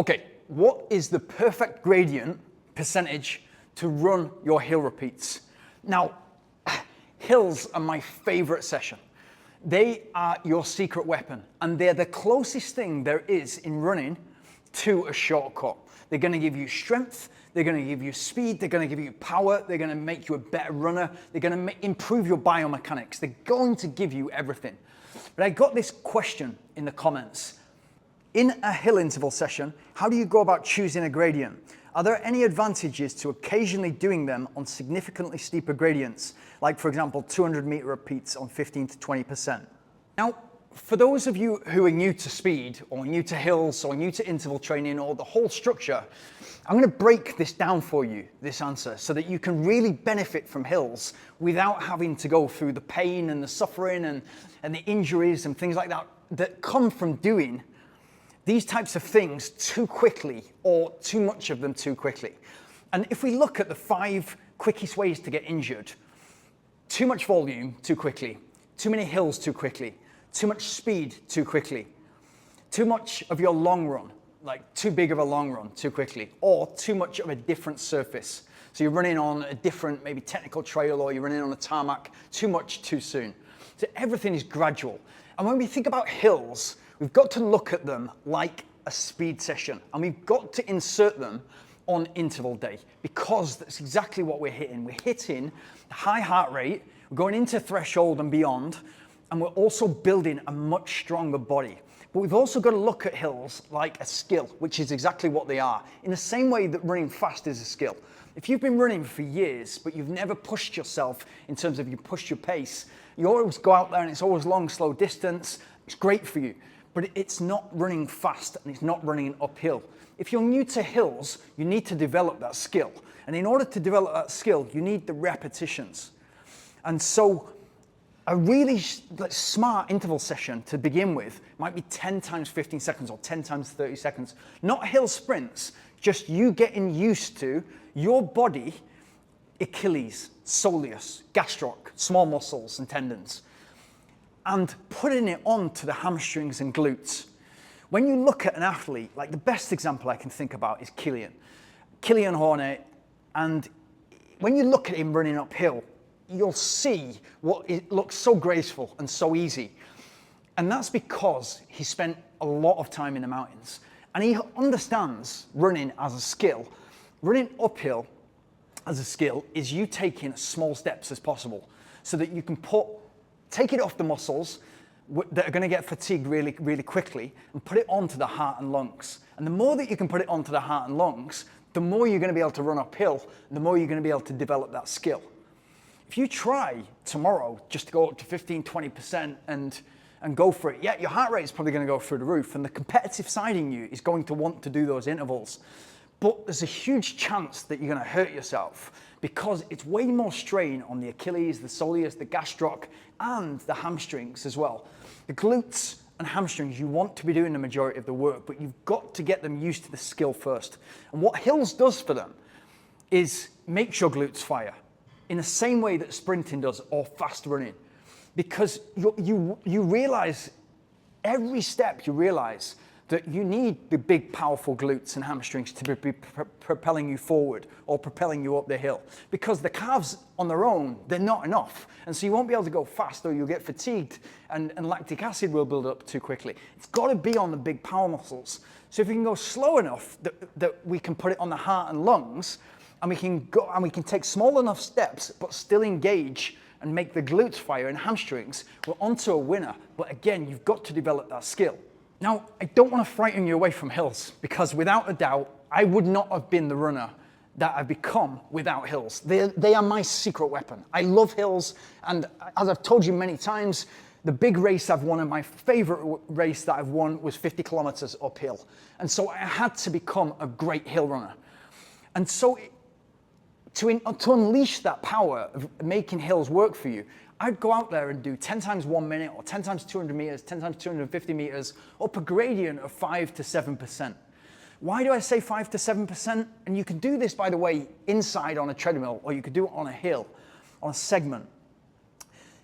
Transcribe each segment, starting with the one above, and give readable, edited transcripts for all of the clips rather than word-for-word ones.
Okay, what is the perfect gradient percentage to run your hill repeats? Now, hills are my favorite session. They are your secret weapon, and they're the closest thing there is in running to a shortcut. They're going to give you strength, they're going to give you speed, they're going to give you power, they're going to make you a better runner, they're going to improve your biomechanics, they're going to give you everything. But I got this question in the comments. In a hill interval session, how do you go about choosing a gradient? Are there any advantages to occasionally doing them on significantly steeper gradients, like for example 200-meter repeats on 15 to 20%? Now, for those of you who are new to speed, or new to hills, or new to interval training, or the whole structure, I'm going to break this down for you, this answer, so that you can really benefit from hills without having to go through the pain and the suffering and the injuries and things like that that come from doing these types of things too quickly, or too much of them too quickly. And if we look at the 5 quickest ways to get injured: too much volume too quickly, too many hills too quickly, too much speed too quickly, too much of your long run, like too big of a long run too quickly, or too much of a different surface. So you're running on a different, maybe technical trail, or you're running on a tarmac too much too soon. So everything is gradual. And when we think about hills, we've got to look at them like a speed session, and we've got to insert them on interval day, because that's exactly what we're hitting. We're hitting high heart rate, we're going into threshold and beyond, and we're also building a much stronger body. But we've also got to look at hills like a skill, which is exactly what they are, in the same way that running fast is a skill. If you've been running for years, but you've never pushed yourself in terms of you push your pace, you always go out there and it's always long, slow distance, it's great for you. But it's not running fast, and it's not running uphill. If you're new to hills, you need to develop that skill. And in order to develop that skill, you need the repetitions. And so a really smart interval session to begin with might be 10 times 15 seconds or 10 times 30 seconds. Not hill sprints, just you getting used to your body, Achilles, soleus, gastroc, small muscles and tendons, and putting it on to the hamstrings and glutes. When you look at an athlete, like the best example I can think about is Killian Hornet, and when you look at him running uphill, you'll see what it looks so graceful and so easy. And that's because he spent a lot of time in the mountains, and he understands running as a skill. Running uphill as a skill is you taking as small steps as possible, so that you can take it off the muscles that are going to get fatigued really, really quickly, and put it onto the heart and lungs. And the more that you can put it onto the heart and lungs, the more you're going to be able to run uphill, and the more you're going to be able to develop that skill. If you try tomorrow just to go up to 15, 20% and go for it, yeah, your heart rate is probably going to go through the roof, and the competitive side in you is going to want to do those intervals. But there's a huge chance that you're going to hurt yourself, because it's way more strain on the Achilles, the soleus, the gastroc, and the hamstrings as well. The glutes and hamstrings, you want to be doing the majority of the work, but you've got to get them used to the skill first. And what hills does for them is makes your glutes fire in the same way that sprinting does, or fast running. Because you realize, every step you realize that you need the big, powerful glutes and hamstrings to be propelling you forward or propelling you up the hill. Because the calves on their own, they're not enough. And so you won't be able to go fast, or you'll get fatigued, and lactic acid will build up too quickly. It's got to be on the big power muscles. So if we can go slow enough that we can put it on the heart and lungs, and we can take small enough steps, but still engage and make the glutes fire and hamstrings, we're onto a winner. But again, you've got to develop that skill. Now, I don't want to frighten you away from hills, because without a doubt, I would not have been the runner that I've become without hills. They are my secret weapon. I love hills, and as I've told you many times, the big race I've won, and my favorite race that I've won, was 50 kilometers uphill. And so I had to become a great hill runner. And so to unleash that power of making hills work for you, I'd go out there and do 10 times 1 minute, or 10 times 200 meters, 10 times 250 meters, up a gradient of 5 to 7%. Why do I say 5 to 7%? And you can do this, by the way, inside on a treadmill, or you could do it on a hill, on a segment.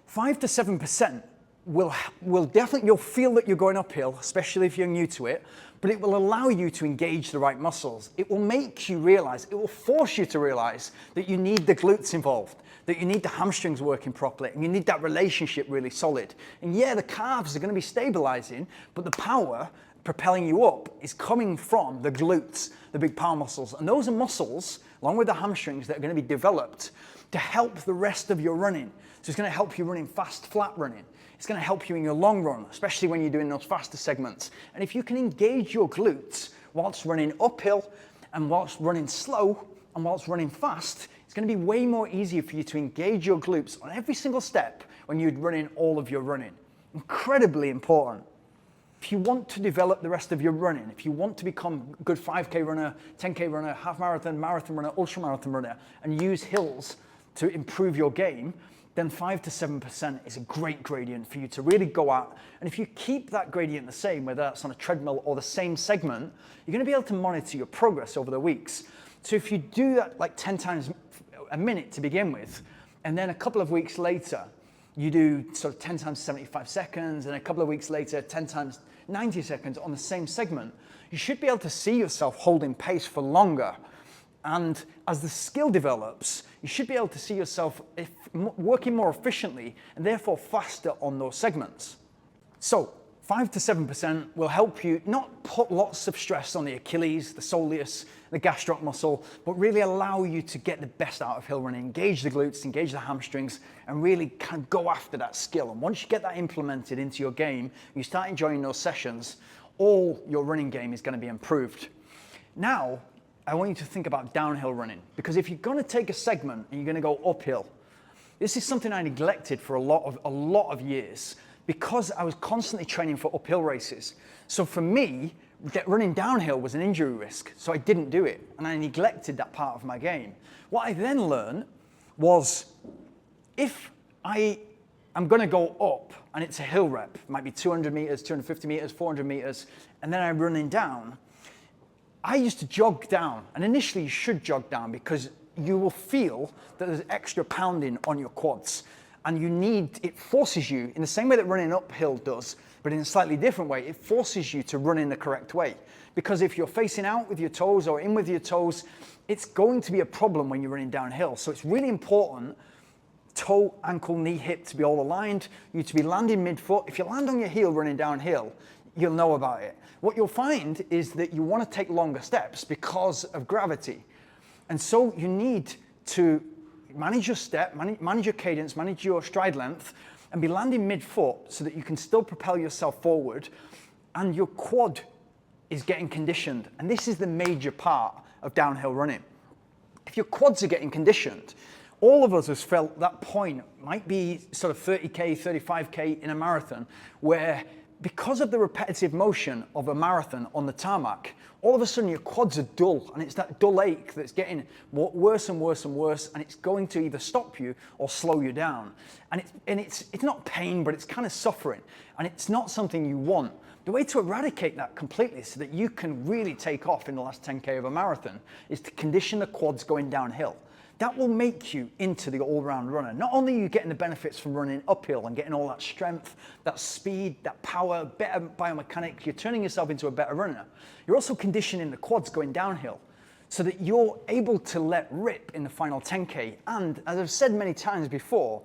5 to 7% will definitely, you'll feel that you're going uphill, especially if you're new to it, but it will allow you to engage the right muscles. It will make you realize, it will force you to realize that you need the glutes involved, that you need the hamstrings working properly, and you need that relationship really solid. And yeah, the calves are going to be stabilizing, but the power propelling you up is coming from the glutes, the big power muscles. And those are muscles, along with the hamstrings, that are going to be developed to help the rest of your running. So it's going to help you running fast, flat running. It's going to help you in your long run, especially when you're doing those faster segments. And if you can engage your glutes whilst running uphill and whilst running slow and whilst running fast, it's going to be way more easier for you to engage your glutes on every single step when you're running all of your running. Incredibly important. If you want to develop the rest of your running, if you want to become a good 5K runner, 10K runner, half marathon, marathon runner, ultra marathon runner, and use hills to improve your game, then 5 to 7% is a great gradient for you to really go at. And if you keep that gradient the same, whether that's on a treadmill or the same segment, you're going to be able to monitor your progress over the weeks. So if you do that like 10 times a minute to begin with, and then a couple of weeks later, you do sort of 10 times 75 seconds, and a couple of weeks later, 10 times 90 seconds on the same segment, you should be able to see yourself holding pace for longer. And as the skill develops, you should be able to see yourself working more efficiently and therefore faster on those segments. So 5 to 7% will help you not put lots of stress on the Achilles, the soleus, the gastroc muscle, but really allow you to get the best out of hill running, engage the glutes, engage the hamstrings, and really kind of go after that skill. And once you get that implemented into your game, you start enjoying those sessions, all your running game is going to be improved. Now, I want you to think about downhill running, because if you're going to take a segment and you're going to go uphill, this is something I neglected for a lot of years because I was constantly training for uphill races. So for me, running downhill was an injury risk, so I didn't do it, and I neglected that part of my game. What I then learned was, if I am going to go up and it's a hill rep, it might be 200 meters, 250 meters, 400 meters, and then I'm running down, I used to jog down, and initially you should jog down because you will feel that there's extra pounding on your quads, and it forces you, in the same way that running uphill does, but in a slightly different way, it forces you to run in the correct way. Because if you're facing out with your toes or in with your toes, it's going to be a problem when you're running downhill. So it's really important, toe, ankle, knee, hip to be all aligned, you to be landing mid-foot. If you land on your heel running downhill, you'll know about it. What you'll find is that you want to take longer steps because of gravity. And so you need to manage your step, manage your cadence, manage your stride length, and be landing mid-foot so that you can still propel yourself forward and your quad is getting conditioned. And this is the major part of downhill running. If your quads are getting conditioned, all of us has felt that point, might be sort of 30K, 35K in a marathon, where because of the repetitive motion of a marathon on the tarmac, all of a sudden your quads are dull, and it's that dull ache that's getting worse and worse and worse, and it's going to either stop you or slow you down. And it's not pain, but it's kind of suffering, and it's not something you want. The way to eradicate that completely so that you can really take off in the last 10K of a marathon is to condition the quads going downhill. That will make you into the all-round runner. Not only are you getting the benefits from running uphill and getting all that strength, that speed, that power, better biomechanics, you're turning yourself into a better runner. You're also conditioning the quads going downhill so that you're able to let rip in the final 10K. And as I've said many times before,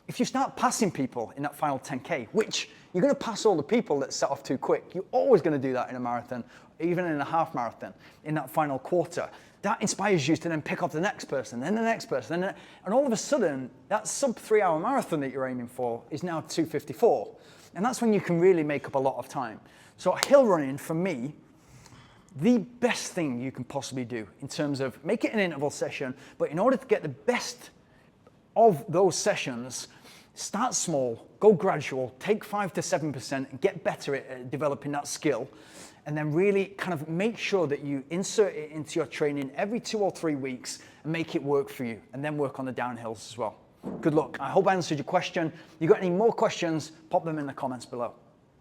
if you start passing people in that final 10K, which you're going to pass all the people that set off too quick, you're always going to do that in a marathon, even in a half marathon, in that final quarter. That inspires you to then pick up the next person, then the next person, and all of a sudden, that sub 3-hour marathon that you're aiming for is now 2:54. And that's when you can really make up a lot of time. So hill running, for me, the best thing you can possibly do in terms of make it an interval session, but in order to get the best of those sessions, start small, go gradual, take 5 to 7% and get better at developing that skill. And then really kind of make sure that you insert it into your training every 2 or 3 weeks and make it work for you, and then work on the downhills as well. Good luck. I hope I answered your question. If you've got any more questions, pop them in the comments below.